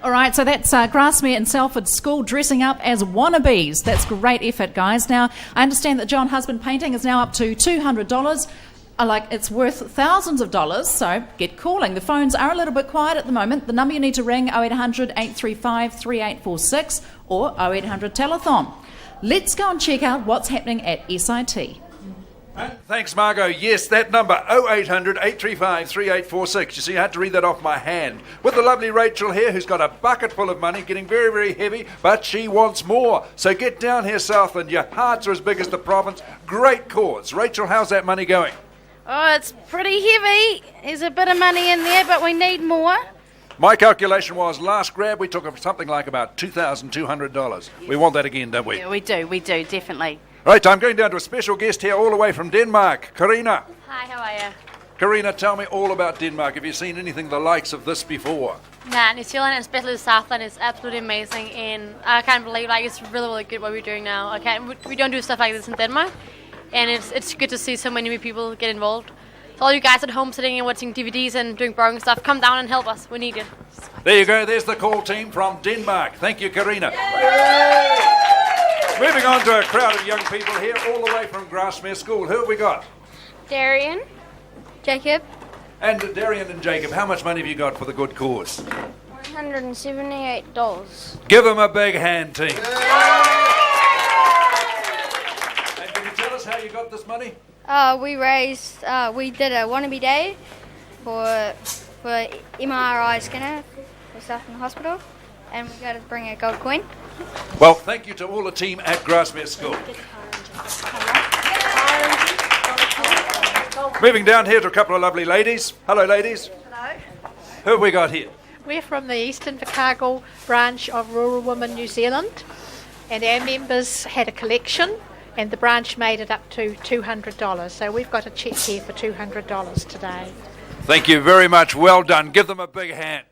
All right, so that's Grassmere and Salford School dressing up as wannabes. That's great effort, guys. Now, I understand that John Husband painting is now up to $200. It's worth thousands of dollars, so get calling. The phones are a little bit quiet at the moment. The number you need to ring, 0800 835 3846 or 0800 Telethon. Let's go and check out what's happening at SIT. Thanks, Margot. Yes, that number, 0800 835 3846. You see, I had to read that off my hand. With the lovely Rachel here, who's got a bucket full of money, getting very, very heavy, but she wants more. So get down here, Southland. Your hearts are as big as the province. Great cause. Rachel, how's that money going? Oh, it's pretty heavy. There's a bit of money in there, but we need more. My calculation was last grab we took something like about $2,200. We want that again, don't we? Yeah, we do, definitely. Right, I'm going down to a special guest here all the way from Denmark, Karina. Hi, how are you? Karina, tell me all about Denmark. Have you seen anything the likes of this before? Nah, New Zealand and especially Southland is absolutely amazing, and I can't believe it's really, really good what we're doing now. We don't do stuff like this in Denmark, and it's good to see so many people get involved. So all you guys at home sitting and watching DVDs and doing borrowing stuff, come down and help us. We need it. There you go. There's the call team from Denmark. Thank you, Karina. Moving on to a crowd of young people here, all the way from Grassmere School. Who have we got? Darian, Jacob. And Darian and Jacob, how much money have you got for the good cause? $178. Give them a big hand, team. And can you tell us how you got this money? We did a wannabe day for MRI scanner for staff in the hospital, and we got to bring a gold coin. Well, thank you to all the team at Grassmere School. Moving down here to a couple of lovely ladies. Hello, ladies. Hello. Who have we got here? We're from the Eastern Invercargill branch of Rural Women New Zealand, and our members had a collection, and the branch made it up to $200. So we've got a cheque here for $200 today. Thank you very much. Well done. Give them a big hand.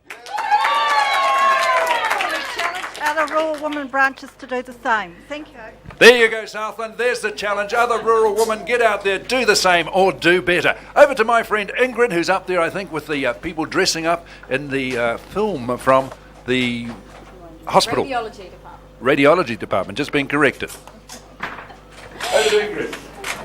Other rural women branches to do the same. Thank you. There you go, Southland. There's the challenge. Other rural women, get out there, do the same or do better. Over to my friend Ingrid, who's up there, I think, with the people dressing up in the film from the hospital. Radiology department. Just being corrected. Over to Ingrid.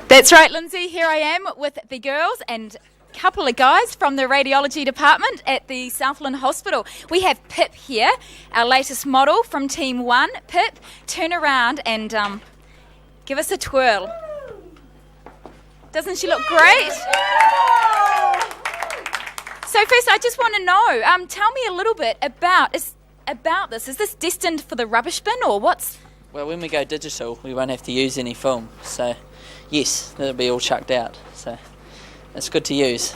That's right, Lindsay. Here I am with the girls and couple of guys from the radiology department at the Southland Hospital. We have Pip here, our latest model from Team 1. Pip, turn around and give us a twirl. Doesn't she look great? So first I just want to know, tell me a little bit about this. Is this destined for the rubbish bin or what's... Well, when we go digital, we won't have to use any film. So, yes, it'll be all chucked out. So, it's good to use.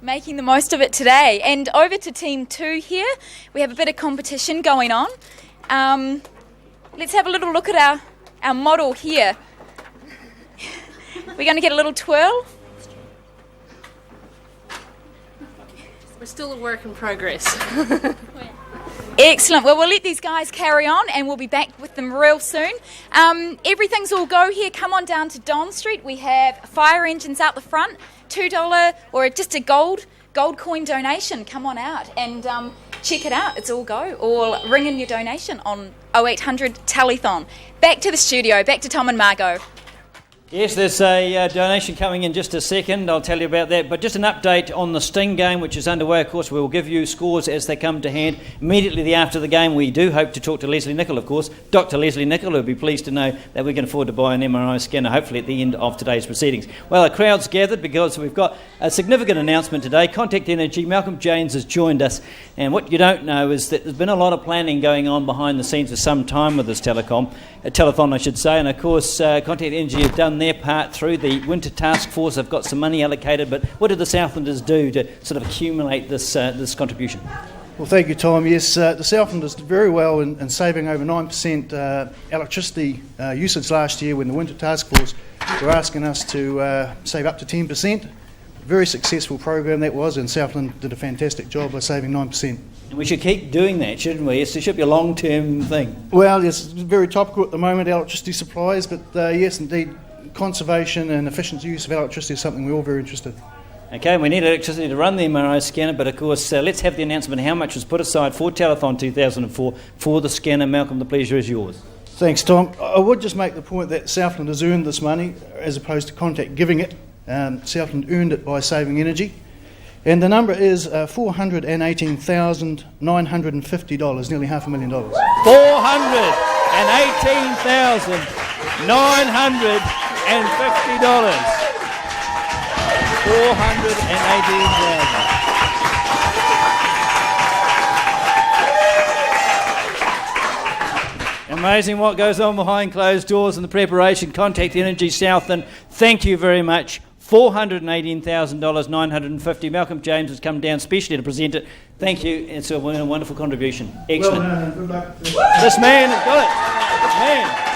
Making the most of it today. And over to Team 2 here. We have a bit of competition going on. Let's have a little look at our model here. We're going to get a little twirl. We're still a work in progress. Excellent. Well, we'll let these guys carry on and we'll be back with them real soon. Everything's all go here. Come on down to Don Street. We have fire engines out the front, $2 or just a gold coin donation. Come on out and check it out. It's all go. Or ring in your donation on 0800 Telethon. Back to the studio. Back to Tom and Margot. Yes, there's a donation coming in just a second. I'll tell you about that. But just an update on the Sting game, which is underway. Of course, we will give you scores as they come to hand. Immediately after the game, we do hope to talk to Leslie Nichol, of course. Dr. Leslie Nichol, who will be pleased to know that we can afford to buy an MRI scanner, hopefully at the end of today's proceedings. Well, a crowd's gathered because we've got a significant announcement today. Contact Energy, Malcolm James has joined us. And what you don't know is that there's been a lot of planning going on behind the scenes for some time with this telethon, I should say. And, of course, Contact Energy have done their part through the Winter Task Force. They've got some money allocated, but what did the Southlanders do to sort of accumulate this contribution? Well, thank you, Tom. Yes, the Southlanders did very well in saving over 9% electricity usage last year when the Winter Task Force were asking us to save up to 10%. Very successful program that was, and Southland did a fantastic job by saving 9%. And we should keep doing that, shouldn't we? It should be a long-term thing. Well, it's very topical at the moment, electricity supplies, but yes, indeed, conservation and efficient use of electricity is something we're all very interested in. Okay, we need electricity to run the MRI scanner, but of course, let's have the announcement of how much was put aside for Telethon 2004 for the scanner. Malcolm, the pleasure is yours. Thanks, Tom. I would just make the point that Southland has earned this money as opposed to Contact giving it. Southland earned it by saving energy. And the number is $418,950, nearly $500,000. $418,950. $418,000. Amazing what goes on behind closed doors and the preparation. Contact Energy Southland, thank you very much. $418,950. Malcolm James has come down specially to present it. Thank you. It's a wonderful contribution. Excellent. Well, good luck. This man has got it. This man.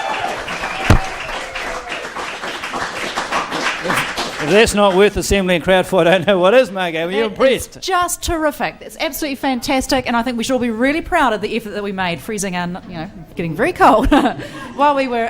If that's not worth assembling a crowd for, I don't know what is, Margot. Are you impressed? It's just terrific. It's absolutely fantastic, and I think we should all be really proud of the effort that we made, freezing and getting very cold while we were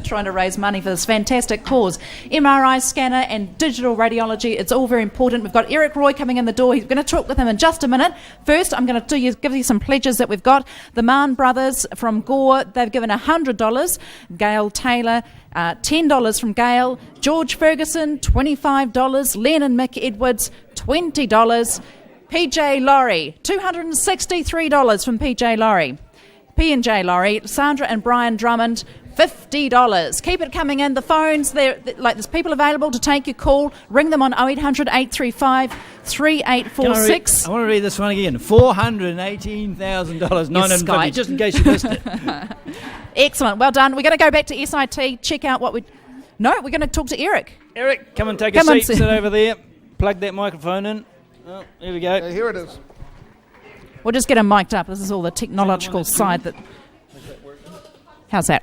trying to raise money for this fantastic cause. MRI scanner and digital radiology, it's all very important. We've got Eric Roy coming in the door. He's going to talk with him in just a minute. First, I'm going to give you some pledges that we've got. The Mann brothers from Gore, they've given $100. Gail Taylor, $10 from Gail. George Ferguson, $25. Len and Mick Edwards, $20. PJ Laurie, $263 from PJ Laurie. P&J Laurie, Sandra and Brian Drummond, $50. Keep it coming in. The phones, there's people available to take your call. Ring them on 0800 835 3846. I want to read this one again. $418,950, just in case you missed it. Excellent. Well done. We're going to go back to SIT, check out what we... No, we're going to talk to Eric. Eric, come and take a seat. Sit over there. Plug that microphone in. Oh, here we go. Here it is. We'll just get him mic'd up. This is all the technological side that... How's that?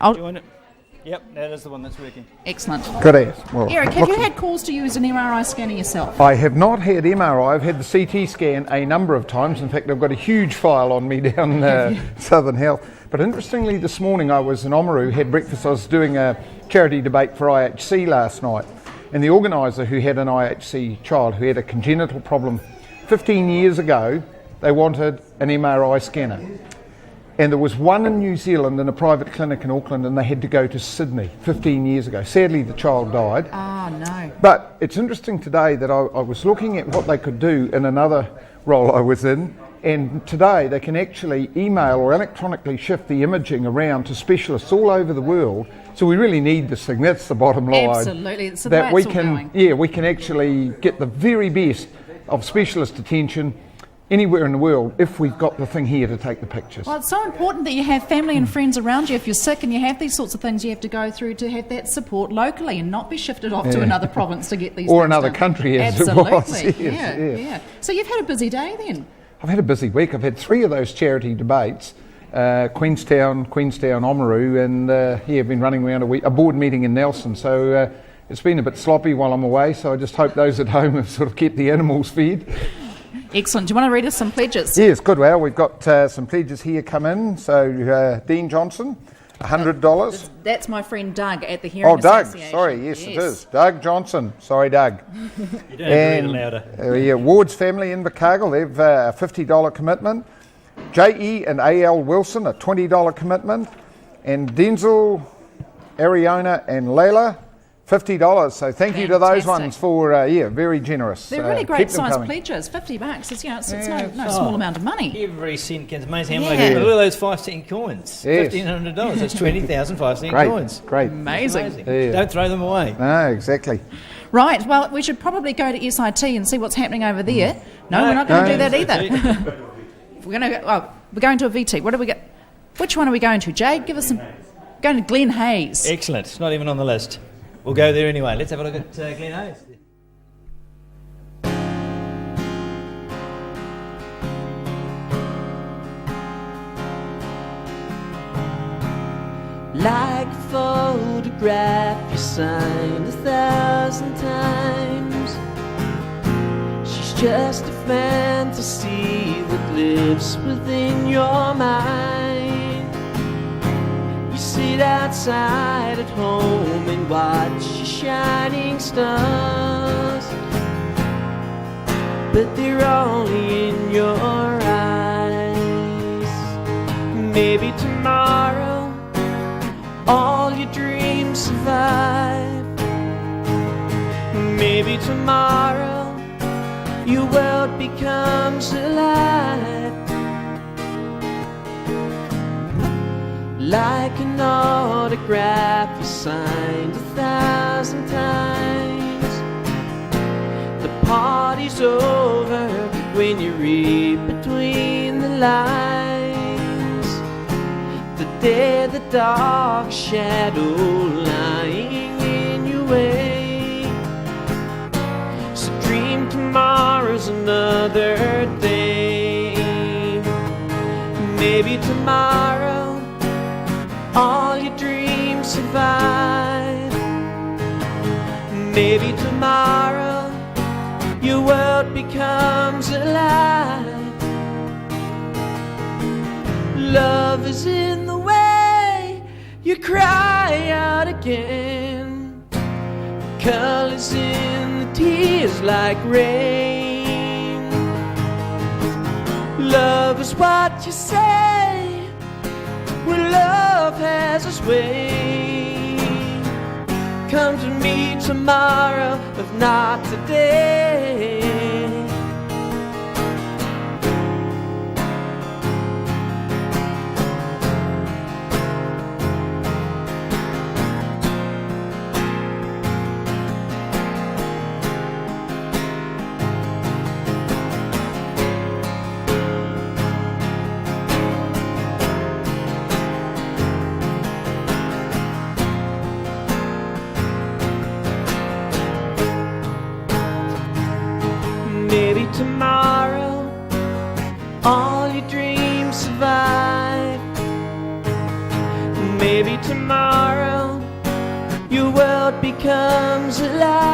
Yep, that is the one that's working. Excellent. Good as. Well, Eric, have you had calls to use an MRI scanner yourself? I have not had MRI. I've had the CT scan a number of times. In fact, I've got a huge file on me down Southern Health. But interestingly, this morning I was in Oamaru, had breakfast. I was doing a charity debate for IHC last night. And the organiser, who had an IHC child who had a congenital problem 15 years ago, they wanted an MRI scanner. And there was one in New Zealand in a private clinic in Auckland, and they had to go to Sydney 15 years ago. Sadly, the child died. Ah, no. But it's interesting today that I was looking at what they could do in another role I was in, and today they can actually email or electronically shift the imaging around to specialists all over the world. So we really need this thing. That's the bottom line. Absolutely. It's the that way we it's can, all going. yeah, we can actually get the very best of specialist attention anywhere in the world if we've got the thing here to take the pictures. Well, it's so important that you have family and friends around you. If you're sick and you have these sorts of things you have to go through, to have that support locally and not be shifted off to another province to get these or things another done. country as Absolutely. it was. Yeah. So you've had a busy day then? I've had a busy week. I've had 3 of those charity debates, Queenstown, Oamaru, and I've been running around a board meeting in Nelson. So it's been a bit sloppy while I'm away, so I just hope those at home have sort of kept the animals fed. Excellent. Do you want to read us some pledges? Yes, good. Well, we've got some pledges here come in. So Dean Johnson, $100. That's my friend Doug at the Hearing Doug. Association. Sorry, yes, it is. Doug Johnson. Sorry, Doug. You don't have to read it louder. Ward's family in Invercargill, they've a $50 commitment. J.E. and A.L. Wilson, a $20 commitment. And Denzel, Ariona and Layla, $50. So thank you to those ones for, very generous. They're really great sized pledges. $50. It's no small amount of money. Every cent counts. Amazing how much. Look at those 5-cent coins. Yes. $1,500. That's 20,000 5-cent coins. Great. Amazing. Yeah. Don't throw them away. No, exactly. Right. Well, we should probably go to SIT and see what's happening over there. No, we're not going to do that either. We're going to a VT. What do we get? Which one are we going to? Jade, give us some. Going to Glen Hayes. Excellent. It's not even on the list. We'll go there anyway. Let's have a look at Glen Hayes. Like a photograph you signed 1,000 times. She's just a fantasy that lives within your mind. You sit outside at home and watch your shining stars. but they're only in your eyes. Maybe tomorrow all your dreams survive. Maybe tomorrow your world becomes alive. Like an autograph you signed 1,000 times. The party's over when you read between the lines. The day, the dark shadow lying in your way. So dream tomorrow's another day. Maybe tomorrow all your dreams survive. Maybe tomorrow your world becomes alive. Love is in the way you cry out again. Colors in the tears like rain. Love is what you say when love has its way. Come to me tomorrow, if not today. Maybe tomorrow all your dreams survive. Maybe tomorrow your world becomes alive.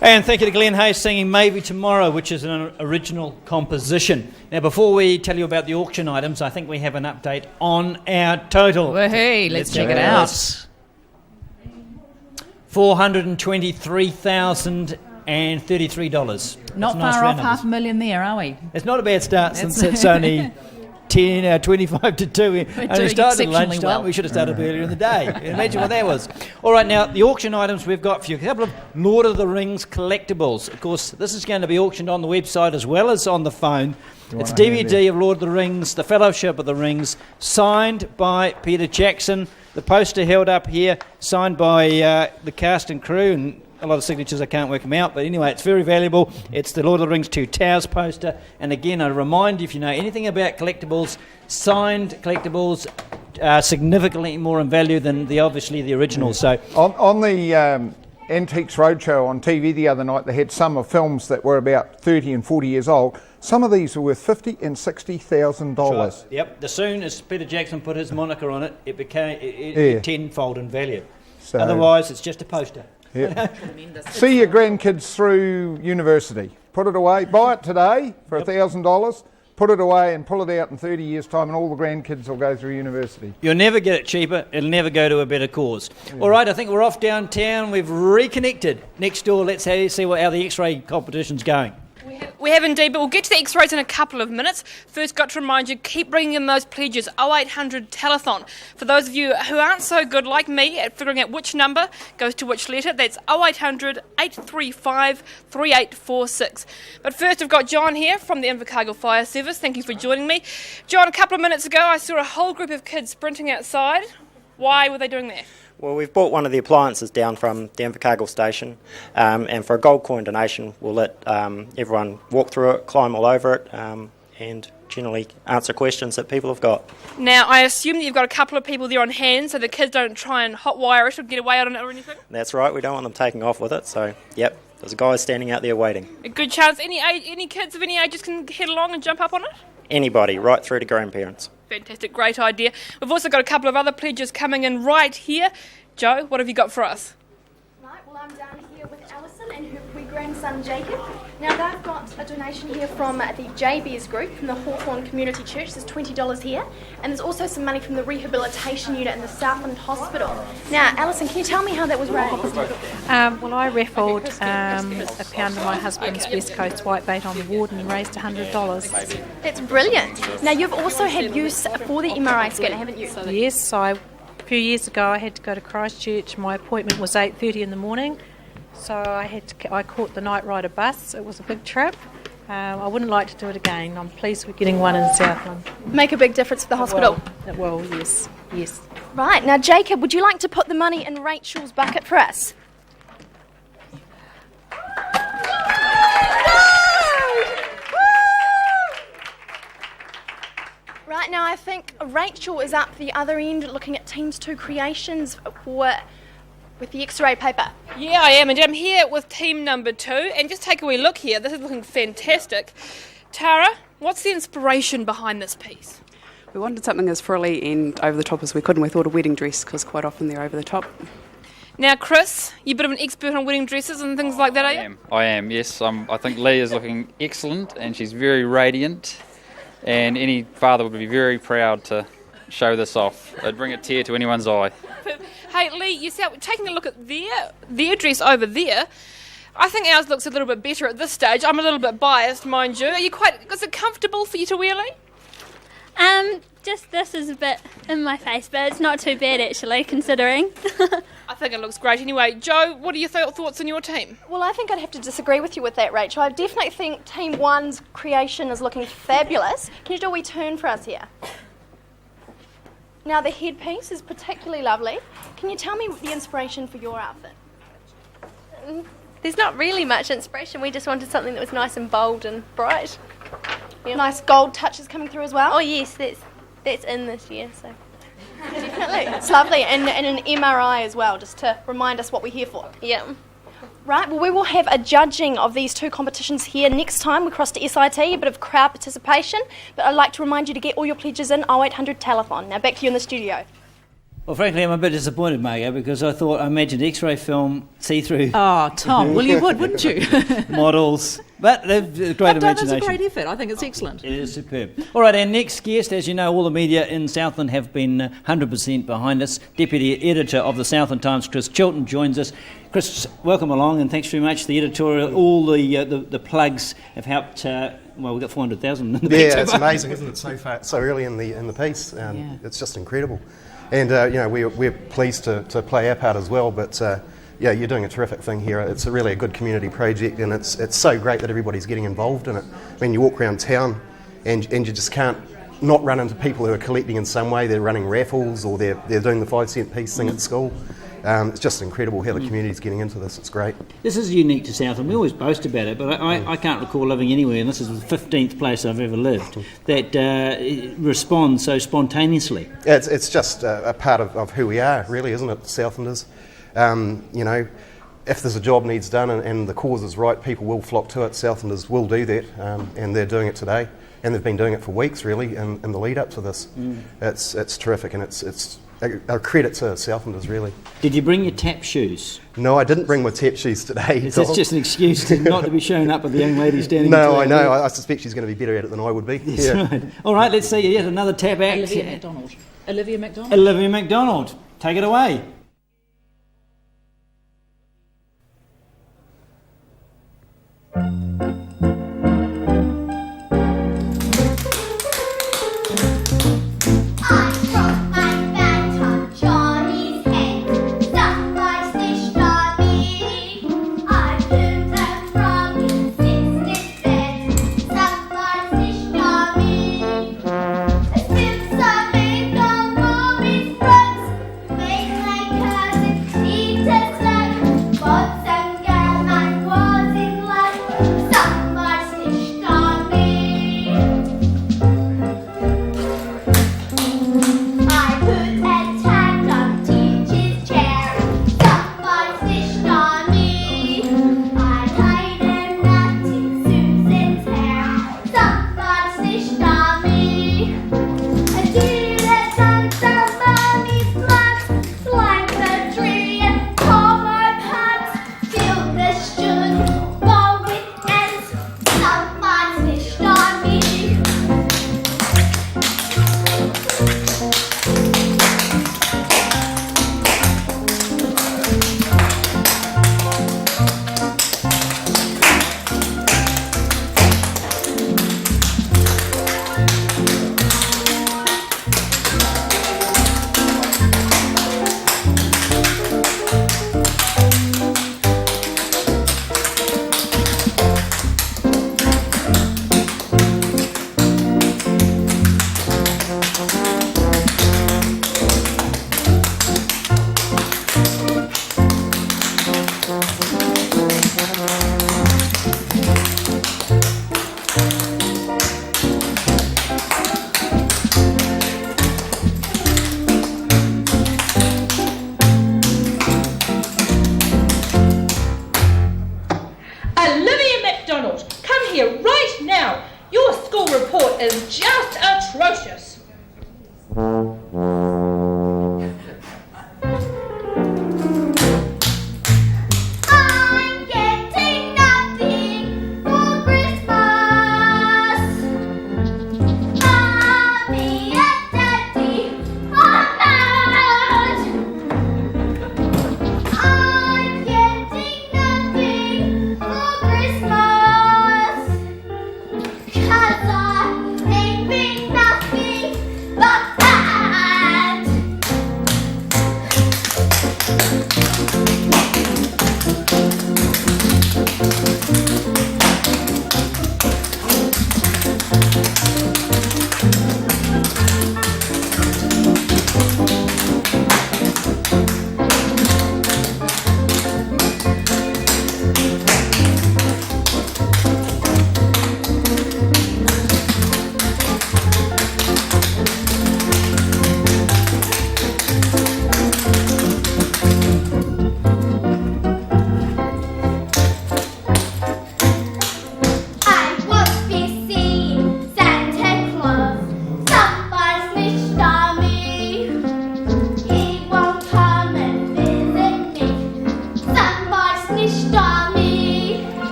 And thank you to Glenn Hayes singing Maybe Tomorrow, which is an original composition. Now, before we tell you about the auction items, I think we have an update on our total. Well, hey, let's check it out. $423,033. Not far off $500,000 there, are we? It's not a bad start since it's only 25 to 2. We only started at lunchtime. Well. We should have started earlier in the day. Imagine what that was. All right, now, the auction items we've got for you. A couple of Lord of the Rings collectibles. Of course, this is going to be auctioned on the website as well as on the phone. It's DVD of Lord of the Rings, The Fellowship of the Rings, signed by Peter Jackson. The poster held up here, signed by the cast and crew, and a lot of signatures, I can't work them out, but anyway, it's very valuable. It's the Lord of the Rings 2 Towers poster, and again, I remind you, if you know anything about collectibles, signed collectibles are significantly more in value than obviously the originals. So on the Antiques Roadshow on TV the other night, they had some of films that were about 30 and 40 years old. Some of these are worth $50,000 and $60,000. Sure. Yep. As soon as Peter Jackson put his moniker on it, it became tenfold in value. So, otherwise, it's just a poster. Yeah. See your grandkids through university. Put it away. Buy it today for $1,000. Put it away and pull it out in 30 years' time, and all the grandkids will go through university. You'll never get it cheaper. It'll never go to a better cause. Yeah. All right, I think we're off downtown. We've reconnected. Next door, let's see how the X-ray competition's going. We have indeed, but we'll get to the X-rays in a couple of minutes. First, got to remind you, keep bringing in those pledges, 0800 Telethon. For those of you who aren't so good like me at figuring out which number goes to which letter, that's 0800 835 3846. But first, I've got John here from the Invercargill Fire Service. Thank you for joining me. John, a couple of minutes ago, I saw a whole group of kids sprinting outside. Why were they doing that? Well, we've bought one of the appliances down from the Invercargill station, and for a gold coin donation, we'll let everyone walk through it, climb all over it, and generally answer questions that people have got. Now, I assume that you've got a couple of people there on hand, so the kids don't try and hotwire it or get away on it or anything? That's right, we don't want them taking off with it, so, yep, there's a guy standing out there waiting. A good chance any kids of any ages can head along and jump up on it? Anybody, right through to grandparents. Fantastic, great idea. We've also got a couple of other pledges coming in right here. Joe, what have you got for us? Right, well, I'm down here with Alison, and we grandson Jacob. Now they've got a donation here from the JB's group from the Hawthorn Community Church. There's $20 here, and there's also some money from the rehabilitation unit in the Southland Hospital. Now, Alison, can you tell me how that was raised? Well, I raffled a pound of my husband's West Coast whitebait on the ward and raised $100. That's brilliant. Now, you've also had use for the MRI scanner, haven't you? Yes, a few years ago I had to go to Christchurch. My appointment was 8:30 in the morning, so I caught the Night Rider bus. It was a big trip. I wouldn't like to do it again. I'm pleased we're getting one in Southland. Make a big difference for the hospital. Well, yes. Right, now Jacob, would you like to put the money in Rachel's bucket for us? Right, now I think Rachel is up the other end looking at Teams 2 creations with the X-ray paper. Yeah, I am, and I'm here with team number 2, and just take a wee look here. This is looking fantastic. Tara, what's the inspiration behind this piece? We wanted something as frilly and over the top as we could, and we thought a wedding dress, because quite often they're over the top. Now, Chris, you're a bit of an expert on wedding dresses and things like that, are you? I am, yes. I think Lee is looking excellent, and she's very radiant, and any father would be very proud to show this off. It'd bring a tear to anyone's eye. Hey, Lee, yourself, taking a look at their dress over there, I think ours looks a little bit better at this stage. I'm a little bit biased, mind you. Is it comfortable for you to wear, Lee? Just this is a bit in my face, but it's not too bad actually, considering. I think it looks great anyway. Joe, what are your thoughts on your team? Well, I think I'd have to disagree with you with that, Rachel. I definitely think Team 1's creation is looking fabulous. Can you do a wee turn for us here? Now, the headpiece is particularly lovely. Can you tell me the inspiration for your outfit? There's not really much inspiration. We just wanted something that was nice and bold and bright. Yep. Nice gold touches coming through as well? Oh yes, that's in this year. So definitely. It's lovely. And an MRI as well, just to remind us what we're here for. Yeah. Right, well, we will have a judging of these two competitions here next time we cross to SIT, a bit of crowd participation, but I'd like to remind you to get all your pledges in 0800 Telethon. Now back to you in the studio. Well, frankly, I'm a bit disappointed, Margo, because I imagined X-ray film, see-through. Oh, Tom, well, you would, wouldn't you? Models. But they've great imagination. That's a great effort. I think it's excellent. It is superb. All right, our next guest, as you know, all the media in Southland have been 100% behind us. Deputy Editor of the Southland Times, Chris Chilton, joins us. Chris, welcome along, and thanks very much. The editorial, all the plugs have helped. We've got 400,000 in the Yeah, it's amazing, isn't it? So far, so early in the piece, It's just incredible. And we're pleased to play our part as well. But you're doing a terrific thing here. It's really a good community project, and it's so great that everybody's getting involved in it. I mean, you walk around town, and you just can't not run into people who are collecting in some way. They're running raffles, or they're doing the 5-cent piece thing at school. It's just incredible how the community's getting into this. It's great. This is unique to Southland. We always boast about it, but I can't recall living anywhere, and this is the 15th place I've ever lived, that responds so spontaneously. It's just a part of who we are, really, isn't it, Southlanders? If there's a job needs done and the cause is right, people will flock to it. Southlanders will do that, and they're doing it today, and they've been doing it for weeks, really, in the lead up to this. It's terrific, and it's a credit to Southlanders, really. Did you bring your tap shoes? No, I didn't bring my tap shoes today. Is this just an excuse not to be showing up with the young lady standing? No, I know. I suspect she's going to be better at it than I would be. That's right. All right, let's see yet another tap act. Olivia McDonald. Olivia McDonald. Take it away. Make like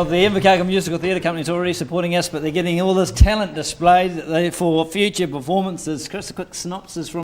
Well, the Invercargill Musical Theatre Company is already supporting us, but they're getting all this talent displayed for future performances. Chris, a quick synopsis from